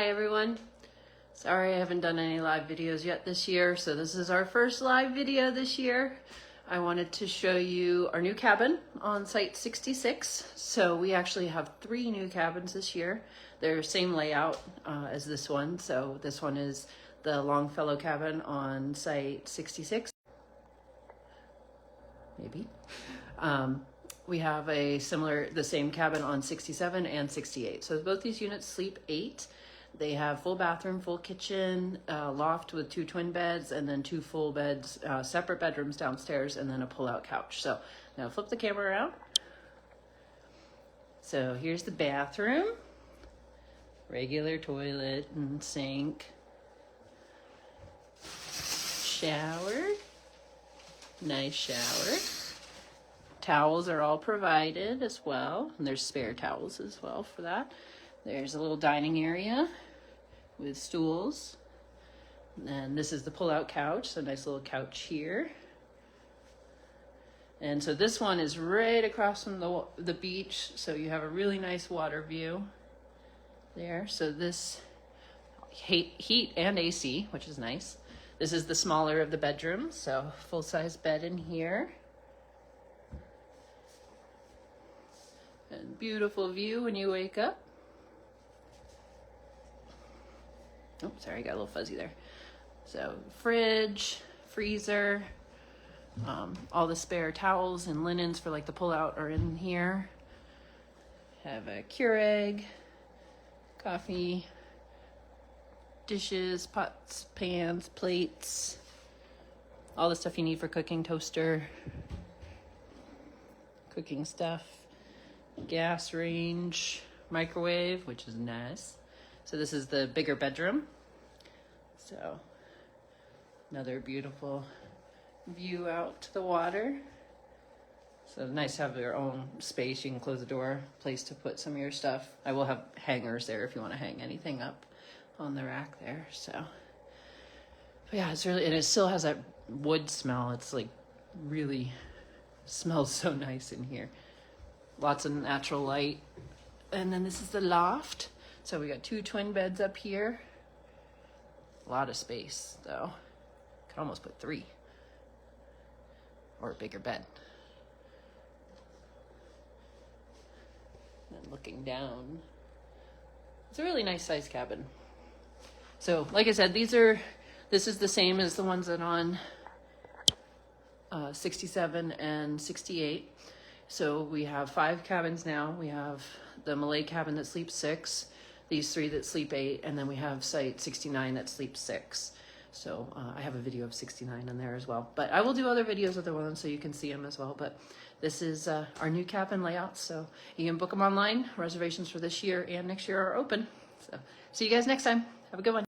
Hi everyone. Sorry I haven't done any live videos yet this year, so this is our first live video this year. I wanted to show you our new cabin on site 66. So we actually have 3 new cabins this year. They're same layout as this one. So this one is the Longfellow cabin on site 66. Maybe. We have the same cabin on 67 and 68. So both these units sleep 8. They have full bathroom, full kitchen, loft with 2 twin beds, and then 2 full beds, separate bedrooms downstairs, and then a pull-out couch. So now flip the camera around. So here's the bathroom. Regular toilet and sink. Shower. Nice shower. Towels are all provided as well, and there's spare towels as well for that. There's a little dining area with stools. And this is the pull-out couch, so nice little couch here. And so this one is right across from the beach, so you have a really nice water view there. So this heat and AC, which is nice. This is the smaller of the bedrooms, so full-size bed in here. And beautiful view when you wake up. Oh, sorry, I got a little fuzzy there. So fridge, freezer, all the spare towels and linens for like the pull-out are in here. Have a Keurig, coffee, dishes, pots, pans, plates, all the stuff you need for cooking, toaster, cooking stuff, gas range, microwave, which is nice. So this is the bigger bedroom. So another beautiful view out to the water. So nice to have your own space. You can close the door, place to put some of your stuff. I will have hangers there if you want to hang anything up on the rack there. So but yeah, it's really, and it still has that wood smell. It's like really smells so nice in here. Lots of natural light. And then this is the loft. So we got 2 twin beds up here. A lot of space though. Could almost put 3. Or a bigger bed. And then looking down. It's a really nice sized cabin. So like I said, this is the same as the ones that on 67 and 68. So we have 5 cabins now. We have the Malay cabin that sleeps 6, these 3 that sleep 8, and then we have site 69 that sleeps 6. So I have a video of 69 in there as well. But I will do other videos of the ones so you can see them as well. But this is our new cabin layout. So you can book them online. Reservations for this year and next year are open. So see you guys next time. Have a good one.